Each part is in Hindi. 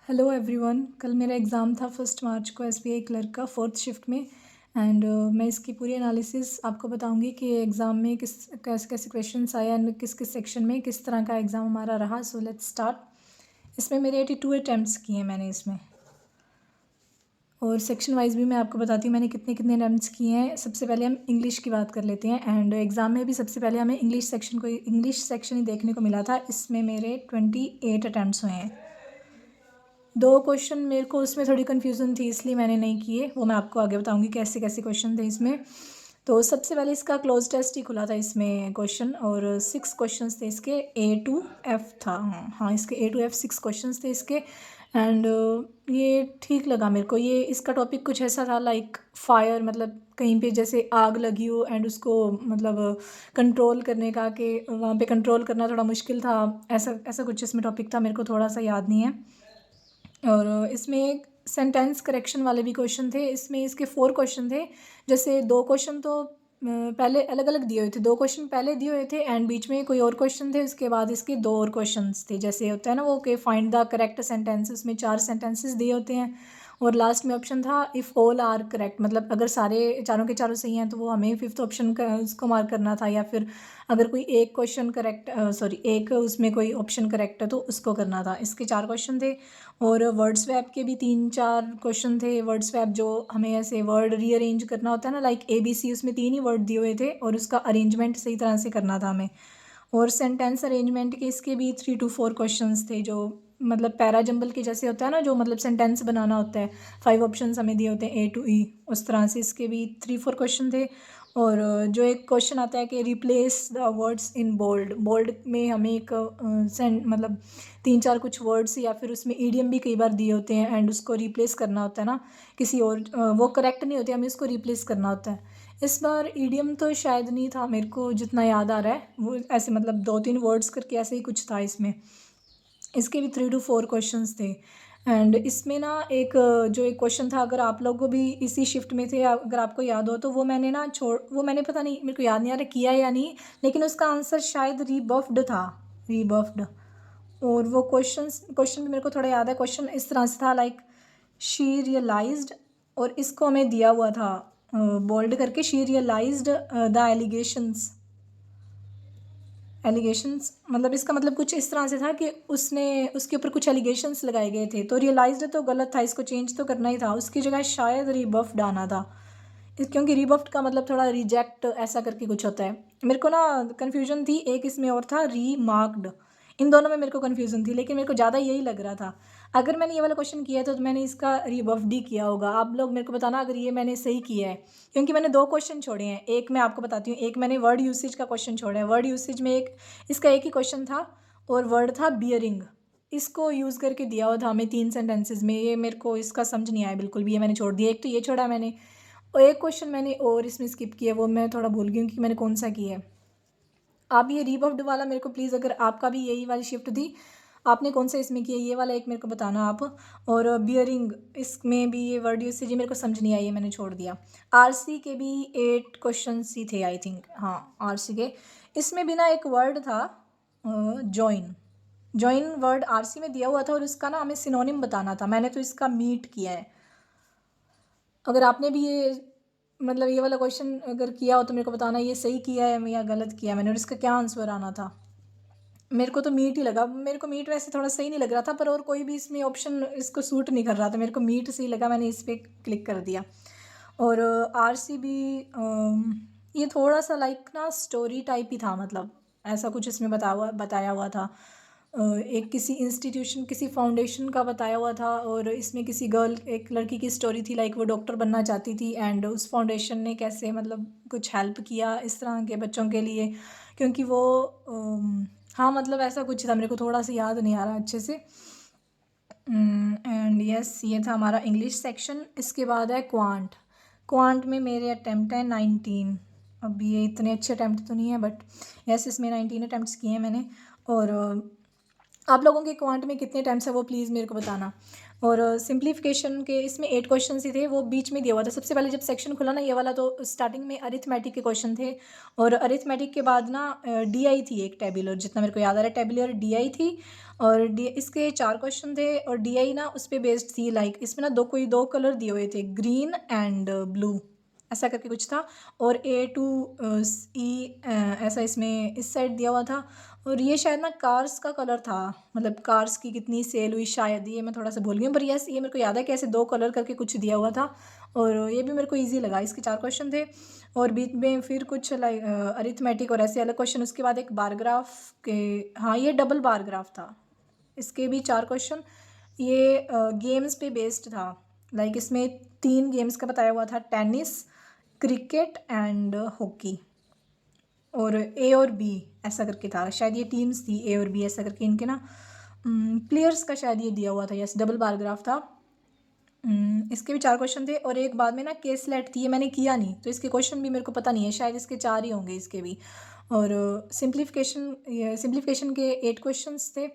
Hello everyone. कल मेरा एग्ज़ाम था 1 मार्च को एसबीआई क्लर्क का 4th शिफ्ट में। एंड मैं इसकी पूरी एनालिसिस आपको बताऊंगी कि एग्ज़ाम में किस कैसे कैसे क्वेश्चंस आए एंड किस किस सेक्शन में किस तरह का एग्ज़ाम हमारा रहा। So let's start. इसमें मेरे 82 अटैम्प्ट्स किए हैं मैंने इसमें, और सेक्शन वाइज भी मैं आपको बताती हूँ मैंने कितने कितने अटैम्प्ट्स किए हैं। सबसे पहले हम इंग्लिश की बात कर लेते हैं। एंड एग्ज़ाम में भी सबसे पहले हमें इंग्लिश सेक्शन ही देखने को मिला था। इसमें मेरे 28 अटैम्प्ट्स हुए हैं। 2 क्वेश्चन मेरे को उसमें थोड़ी कन्फ्यूज़न थी, इसलिए मैंने नहीं किए। वो मैं आपको आगे बताऊंगी कैसे कैसे क्वेश्चन थे इसमें। तो सबसे पहले इसका क्लोज टेस्ट ही खुला था इसमें क्वेश्चन, और 6 क्वेश्चंस थे इसके। A to F था। हाँ, इसके A to F 6 क्वेश्चंस थे इसके। एंड ये ठीक लगा मेरे को। ये इसका टॉपिक कुछ ऐसा था लाइक फायर, मतलब कहीं पे जैसे आग लगी हो एंड उसको मतलब कंट्रोल करने का, कि वहाँ पे कंट्रोल करना थोड़ा मुश्किल था। ऐसा ऐसा कुछ इसमें टॉपिक था, मेरे को थोड़ा सा याद नहीं है। और इसमें एक सेंटेंस करेक्शन वाले भी क्वेश्चन थे। इसमें इसके 4 क्वेश्चन थे। जैसे 2 क्वेश्चन तो पहले अलग अलग दिए हुए थे। 2 क्वेश्चन पहले दिए हुए थे एंड बीच में कोई और क्वेश्चन थे। उसके बाद इसके 2 और क्वेश्चन थे। जैसे होता है ना वो कि फाइंड द करेक्ट सेंटेंस, उसमें 4 सेंटेंसेस दिए होते हैं। और लास्ट में ऑप्शन था इफ़ ऑल आर करेक्ट, मतलब अगर सारे चारों के चारों सही हैं तो वो हमें फिफ्थ ऑप्शन का उसको मार्क करना था, या फिर अगर कोई एक क्वेश्चन करेक्ट एक उसमें कोई ऑप्शन करेक्ट है तो उसको करना था। इसके 4 क्वेश्चन थे। और वर्ड स्वैप के भी 3-4 क्वेश्चन थे। वर्ड स्वैप जो हमें ऐसे वर्ड रीअरेंज करना होता है ना, लाइक ABC, उसमें 3 ही वर्ड दिए हुए थे और उसका अरेंजमेंट सही तरह से करना था हमें। और सेंटेंस अरेंजमेंट के इसके भी 3 to 4 क्वेश्चंस थे, जो मतलब पैराजंबल के जैसे होता है ना, जो मतलब सेंटेंस बनाना होता है। 5 ऑप्शंस हमें दिए होते हैं A to E, उस तरह से इसके भी 3-4 क्वेश्चन थे। और जो एक क्वेश्चन आता है कि replace the words in bold, bold में हमें एक मतलब 3-4 कुछ वर्ड्स, या फिर उसमें ईडियम भी कई बार दिए होते हैं एंड उसको रिप्लेस करना होता है ना किसी और, वो करेक्ट नहीं होती, हमें उसको रिप्लेस करना होता है। इस बार ईडियम तो शायद नहीं था, मेरे को जितना याद आ रहा है वो ऐसे मतलब 2-3 वर्ड्स करके ऐसे ही कुछ था इसमें। इसके भी 3 to 4 क्वेश्चंस थे। एंड इसमें ना एक जो एक क्वेश्चन था, अगर आप लोग को भी इसी शिफ्ट में थे, अगर आपको याद हो तो वो मैंने ना वो मैंने पता नहीं, मेरे को याद नहीं आ रहा किया या नहीं, लेकिन उसका आंसर शायद रीबफ्ड था। रीबफ्ड। और वो क्वेश्चन भी मेरे को थोड़ा याद है। क्वेश्चन इस तरह से था लाइक शी रियलाइज्ड, और इसको हमें दिया हुआ था बोल्ड करके, शी रियलाइज्ड द एलिगेशंस, मतलब इसका मतलब कुछ इस तरह से था कि उसने उसके ऊपर कुछ एलिगेशंस लगाए गए थे। तो रियलाइज्ड तो गलत था, इसको चेंज तो करना ही था। उसकी जगह शायद रिबफ्ड आना था, क्योंकि रिबफ्ड का मतलब थोड़ा रिजेक्ट ऐसा करके कुछ होता है। मेरे को ना कन्फ्यूजन थी, एक इसमें और था रीमार्क्ड। इन दोनों में मेरे को कन्फ्यूजन थी, लेकिन मेरे को ज़्यादा यही लग रहा था। अगर मैंने ये वाला क्वेश्चन किया है तो मैंने इसका रिबफ्ड ही किया होगा। आप लोग मेरे को बताना अगर ये मैंने सही किया है, क्योंकि मैंने 2 क्वेश्चन छोड़े हैं। एक मैं आपको बताती हूँ, एक मैंने वर्ड यूसेज का क्वेश्चन छोड़ा है। वर्ड यूसेज में इसका एक ही क्वेश्चन था, और वर्ड था बियरिंग। इसको यूज़ करके दिया हुआ था हमें 3 सेंटेंसेज में। ये मेरे को इसका समझ नहीं आया बिल्कुल भी, ये मैंने छोड़ दिया। एक तो ये छोड़ा है मैंने, और एक क्वेश्चन मैंने और इसमें स्किप किया, वो मैं थोड़ा भूल गई हूँ कि मैंने कौन सा किया है। आप ये रीबफ्ड वाला मेरे को प्लीज़, अगर आपका भी यही वाली शिफ्ट थी, आपने कौन सा इसमें किया ये वाला एक मेरे को बताना आप। और बियरिंग, इसमें भी ये वर्ड यूसेज मेरे को समझ नहीं आई, ये मैंने छोड़ दिया। RC के भी 8 क्वेश्चन ही थे आई थिंक। हाँ, RC के इसमें भी ना एक वर्ड था जॉइन। जॉइन वर्ड RC में दिया हुआ था, और उसका ना हमें सिनोनिम बताना था। मैंने तो इसका मीट किया है। अगर आपने भी ये मतलब ये वाला क्वेश्चन अगर किया हो तो मेरे को बताना ये सही किया है या गलत किया है मैंने, और इसका क्या आंसर आना था। मेरे को तो मीट ही लगा। मेरे को मीट वैसे थोड़ा सही नहीं लग रहा था, पर और कोई भी इसमें ऑप्शन इसको सूट नहीं कर रहा था। मेरे को मीट सही लगा, मैंने इस पर क्लिक कर दिया। और RCB ये थोड़ा सा लाइक ना स्टोरी टाइप ही था, मतलब ऐसा कुछ इसमें बताया हुआ था। एक किसी इंस्टीट्यूशन, किसी फाउंडेशन का बताया हुआ था, और इसमें किसी एक लड़की की स्टोरी थी, लाइक वो डॉक्टर बनना चाहती थी एंड उस फाउंडेशन ने कैसे मतलब कुछ हेल्प किया इस तरह के बच्चों के लिए, क्योंकि वो हाँ मतलब ऐसा कुछ था। मेरे को थोड़ा सा याद नहीं आ रहा अच्छे से। एंड यस, ये था हमारा इंग्लिश सेक्शन। इसके बाद है क्वांट। क्वांट में मेरे अटैम्प्ट हैं 19। अब ये इतने अच्छे अटैम्प्ट तो नहीं है, बट यस इसमें 19 अटैम्प्ट्स किए हैं मैंने। और आप लोगों के क्वांट में कितने टाइम्स है वो प्लीज़ मेरे को बताना। और सिंप्लीफिकेशन के इसमें 8 क्वेश्चन ही थे, वो बीच में दिया हुआ था। सबसे पहले जब सेक्शन खुला ना ये वाला, तो स्टार्टिंग में अरिथमेटिक के क्वेश्चन थे, और अरिथमेटिक के बाद ना डीआई थी एक टेबुलर, जितना मेरे को याद आ रहा है टेबुलर डीआई थी। और डी इसके 4 क्वेश्चन थे, और डीआई ना उस पर बेस्ड थी। लाइक इसमें ना कोई दो कलर दिए हुए थे, ग्रीन एंड ब्लू, ऐसा करके कुछ था। और ए टू ई ऐसा इसमें इस साइड दिया हुआ था। और ये शायद ना कार्स का कलर था, मतलब कार्स की कितनी सेल हुई शायद, ये मैं थोड़ा सा भूल गई हूँ, पर यस ये मेरे को याद है कि ऐसे दो कलर करके कुछ दिया हुआ था। और ये भी मेरे को इजी लगा। इसके 4 क्वेश्चन थे, और बीच में फिर कुछ लाइक अरिथमेटिक और ऐसे अलग क्वेश्चन। उसके बाद एक बारग्राफ के, हाँ ये डबल बारग्राफ था। इसके भी 4 क्वेश्चन। ये गेम्स पे बेस्ड था। लाइक इसमें 3 गेम्स का बताया हुआ था, टेनिस, क्रिकेट एंड हॉकी। और ए और बी ऐसा करके था, शायद ये टीम्स थी ए और बी ऐसा करके इनके ना, प्लेयर्स का शायद ये दिया हुआ था। यस डबल बारग्राफ था। इसके भी 4 क्वेश्चन थे, और एक बाद में ना केसलेट थी, ये मैंने किया नहीं तो इसके क्वेश्चन भी मेरे को पता नहीं है, शायद इसके 4 ही होंगे इसके भी। और सिंप्लीफिकेशन के 8 क्वेश्चंस थे,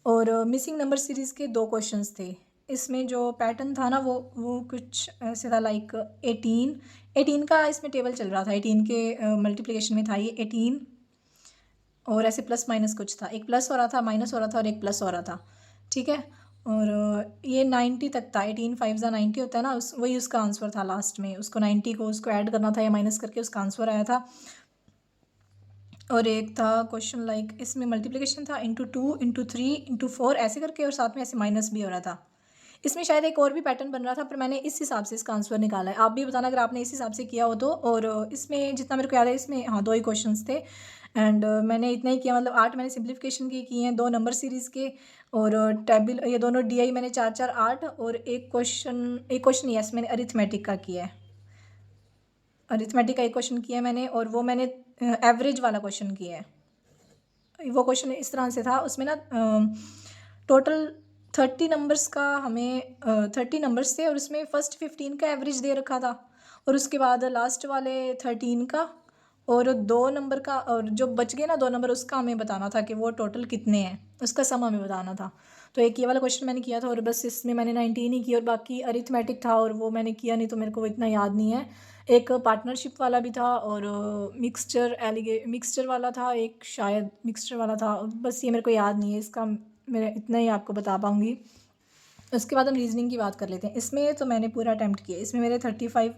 और मिसिंग नंबर सीरीज़ के 2 क्वेश्चंस थे। इसमें जो पैटर्न था ना वो कुछ ऐसे था, लाइक 18 का इसमें टेबल चल रहा था। 18 के मल्टीप्लिकेशन में था ये 18, और ऐसे प्लस माइनस कुछ था, एक प्लस हो रहा था, माइनस हो रहा था, और एक प्लस हो रहा था। ठीक है। और ये 90 तक था, 18 5 ज़ा 90 होता है ना, वही उसका आंसर था लास्ट में। उसको 90 को उसको ऐड करना था या माइनस करके उसका आंसर आया था। और एक था क्वेश्चन लाइक इसमें मल्टीप्लिकेशन था, इंटू 2 इंटू 3 इंटू 4 ऐसे करके, और साथ में ऐसे माइनस भी हो रहा था। इसमें शायद एक और भी पैटर्न बन रहा था, पर मैंने इस हिसाब से इसका आंसर निकाला है। आप भी बताना अगर आपने इस हिसाब से किया हो तो। और इसमें जितना मेरे को याद है, इसमें हाँ 2 ही क्वेश्चंस थे, एंड मैंने इतना ही किया। मतलब 8 मैंने सिंप्लीफिकेशन के किए हैं, 2 नंबर सीरीज़ के, और टेबल ये दोनों डीआई मैंने 4 8, और एक क्वेश्चन यस मैंने अरिथमेटिक का किया है। अरिथमेटिक का एक क्वेश्चन किया है मैंने, और वो मैंने एवरेज वाला क्वेश्चन किया है। वो क्वेश्चन इस तरह से था, उसमें ना टोटल 30 नंबर्स का हमें 30 नंबर्स थे, और उसमें फर्स्ट 15 का एवरेज दे रखा था, और उसके बाद लास्ट वाले 13 का, और 2 नंबर का, और जो बच गए ना 2 नंबर उसका हमें बताना था कि वो टोटल कितने हैं, उसका सम हमें बताना था। तो एक ये वाला क्वेश्चन मैंने किया था, और बस इसमें मैंने 19 ही की, और बाकी अरिथमेटिक था और वो मैंने किया नहीं, तो मेरे को इतना याद नहीं है। एक पार्टनरशिप वाला भी था, और मिक्सचर वाला था एक, शायद मिक्सचर वाला था। बस ये मेरे को याद नहीं है इसका, मैं इतना ही आपको बता पाऊँगी। उसके बाद हम रीजनिंग की बात कर लेते हैं। इसमें तो मैंने पूरा अटैम्प्ट किया, इसमें मेरे 35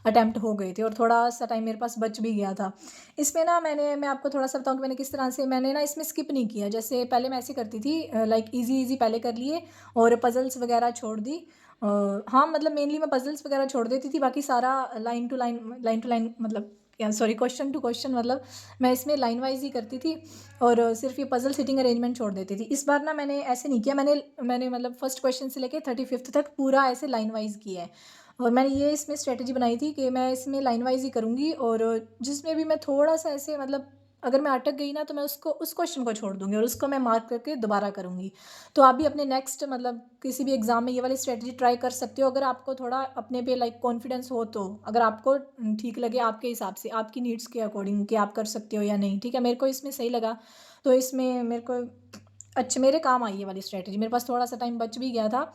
अटैम्प्ट हो गए थे, और थोड़ा सा टाइम मेरे पास बच भी गया था। इसमें ना मैं आपको थोड़ा सा बताऊँ कि मैंने किस तरह से, मैंने ना इसमें स्किप नहीं किया। जैसे पहले मैं ऐसे करती थी, लाइक इजी पहले कर लिए, और पजल्स वगैरह छोड़ दी। हाँ मतलब मेनली मैं पजल्स वगैरह छोड़ देती थी, बाकी सारा लाइन टू लाइन, मतलब सॉरी क्वेश्चन टू क्वेश्चन, मतलब मैं इसमें लाइन वाइज ही करती थी, और सिर्फ ये पजल सिटिंग अरेंजमेंट छोड़ देती थी। इस बार ना मैंने ऐसे नहीं किया, मैंने मतलब फर्स्ट क्वेश्चन से लेके 35th तक पूरा ऐसे लाइन वाइज किया है। और मैंने ये इसमें स्ट्रेटजी बनाई थी कि मैं इसमें लाइन वाइज ही करूँगी, और जिसमें भी मैं थोड़ा सा ऐसे मतलब अगर मैं अटक गई ना, तो मैं उस क्वेश्चन को छोड़ दूँगी, और उसको मैं मार्क करके दोबारा करूँगी। तो आप भी अपने नेक्स्ट मतलब किसी भी एग्ज़ाम में ये वाली स्ट्रेटजी ट्राई कर सकते हो, अगर आपको थोड़ा अपने पे लाइक कॉन्फिडेंस हो तो। अगर आपको ठीक लगे आपके हिसाब से, आपकी नीड्स के अकॉर्डिंग कि आप कर सकते हो या नहीं। ठीक है, मेरे को इसमें सही लगा, तो इसमें मेरे को अच्छे मेरे काम आई ये वाली स्ट्रेटजी। मेरे पास थोड़ा सा टाइम बच भी गया था।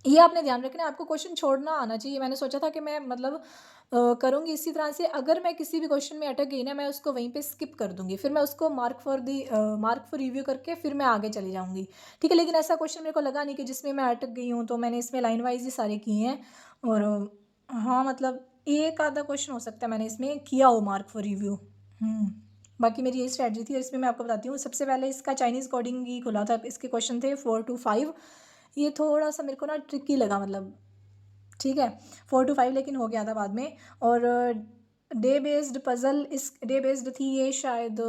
ये आपने ध्यान रखना है, आपको क्वेश्चन छोड़ना आना चाहिए। मैंने सोचा था कि मैं मतलब करूँगी इसी तरह से, अगर मैं किसी भी क्वेश्चन में अटक गई ना, मैं उसको वहीं पे स्किप कर दूँगी, फिर मैं उसको मार्क फॉर रिव्यू करके फिर मैं आगे चली जाऊँगी। ठीक है, लेकिन ऐसा क्वेश्चन मेरे को लगा नहीं कि जिसमें मैं अटक गई हूँ, तो मैंने इसमें लाइन वाइज ही सारे किए हैं। और हाँ मतलब एक आधा क्वेश्चन हो सकता है मैंने इसमें किया हो मार्क फॉर रिव्यू। बाकी मेरी यही स्ट्रैटेजी थी, और इसमें मैं आपको बताती हूँ। सबसे पहले इसका चाइनीज़ कोडिंग ही खुला था, इसके क्वेश्चन थे 4 to 5। ये थोड़ा सा मेरे को ना ट्रिकी लगा, मतलब ठीक है 4 to 5, लेकिन हो गया था बाद में। और डे बेस्ड पज़ल, इस डे बेस्ड थी ये, शायद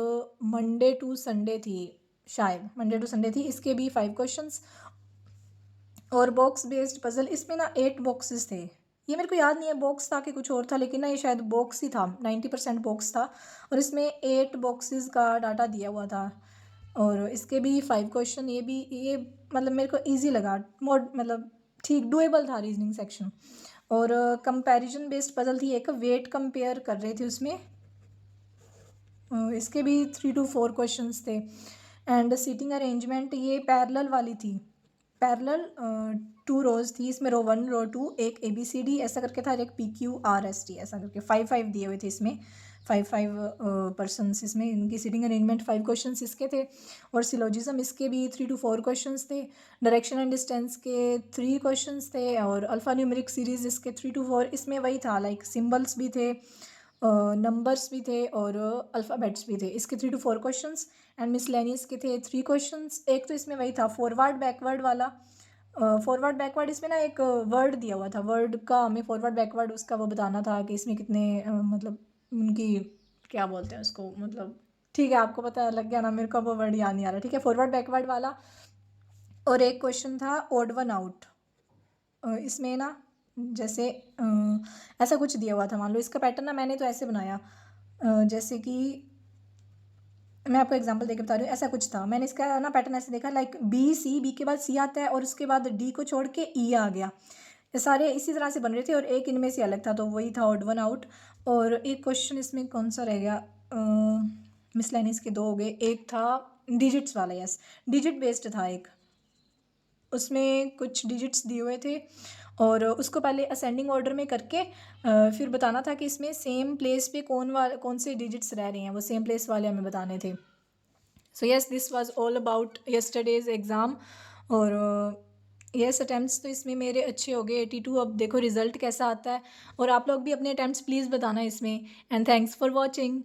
मंडे टू संडे थी, शायद मंडे टू संडे थी। इसके भी 5 क्वेश्चंस। और बॉक्स बेस्ड पज़ल, इसमें ना 8 बॉक्सेस थे। ये मेरे को याद नहीं है बॉक्स था कि कुछ और था, लेकिन ना ये शायद बॉक्स ही था, 90% बॉक्स था। और इसमें 8 बॉक्सेस का डाटा दिया हुआ था, और इसके भी 5 क्वेश्चन। ये मतलब मेरे को इजी लगा, मोड मतलब ठीक डुएबल था रीजनिंग सेक्शन। और कंपैरिजन बेस्ड पजल थी एक, वेट कंपेयर कर रहे थे उसमें। इसके भी 3 to 4 क्वेश्चंस थे। एंड सीटिंग अरेंजमेंट ये पैरेलल वाली थी, पैरेलल 2 रोज़ थी, इसमें रो 1 रो 2 एक ABCD ऐसा करके था, एक PQRST ऐसा करके 5-5 दिए हुए थे इसमें, 5-5 पर्सन्स इसमें, इनकी सीटिंग अरेंजमेंट 5 क्वेश्चंस इसके थे, और सिलोजिज्म इसके भी 3 to 4 क्वेश्चंस थे, डायरेक्शन एंड डिस्टेंस के 3 क्वेश्चंस थे, और अल्फ़ा न्यूमेरिक सीरीज़ इसके 3 to 4, इसमें वही था लाइक सिम्बल्स भी थे, नंबर्स भी थे, और अल्फ़ाबेट्स भी थे, इसके 3 to 4 क्वेश्चंस, एंड मिसलेनियस के थे 3 क्वेश्चंस। एक तो इसमें वही था फॉरवर्ड बैकवर्ड वाला, फॉरवर्ड बैकवर्ड इसमें ना एक वर्ड दिया हुआ था, वर्ड का हमें फॉरवर्ड बैकवर्ड उसका वो बताना था कि इसमें कितने मतलब उनकी क्या बोलते हैं उसको, मतलब ठीक है आपको पता लग गया ना, मेरे को वो वर्ड याद नहीं आ रहा, ठीक है, फॉरवर्ड बैकवर्ड वाला। और एक क्वेश्चन था ओड वन आउट, इसमें ना जैसे ऐसा कुछ दिया हुआ था, मान लो इसका पैटर्न ना मैंने तो ऐसे बनाया, जैसे कि मैं आपको एग्जांपल देके बता रही हूँ, ऐसा कुछ था, मैंने इसका ना पैटर्न ऐसे देखा लाइक बी के बाद सी आता है, और उसके बाद डी को छोड़ के ई आ गया, ये सारे इसी तरह से बन रहे थे, और एक इनमें से अलग था, तो वही था ऑड वन आउट। और एक क्वेश्चन इसमें कौन सा रह गया, मिसलेनियस के 2 हो गए, एक था डिजिट्स वाला, यस डिजिट बेस्ड था एक, उसमें कुछ डिजिट्स दिए हुए थे, और उसको पहले असेंडिंग ऑर्डर में करके फिर बताना था कि इसमें सेम प्लेस पे कौन से डिजिट्स रह रहे हैं, वो सेम प्लेस वाले हमें बताने थे। So yes this was all about yesterday's exam, और यस अटैम्प्ट्स तो इसमें मेरे अच्छे हो गए 82। अब देखो रिज़ल्ट कैसा आता है, और आप लोग भी अपने अटैम्प्ट्स प्लीज़ बताना इसमें, एंड थैंक्स फॉर वॉचिंग।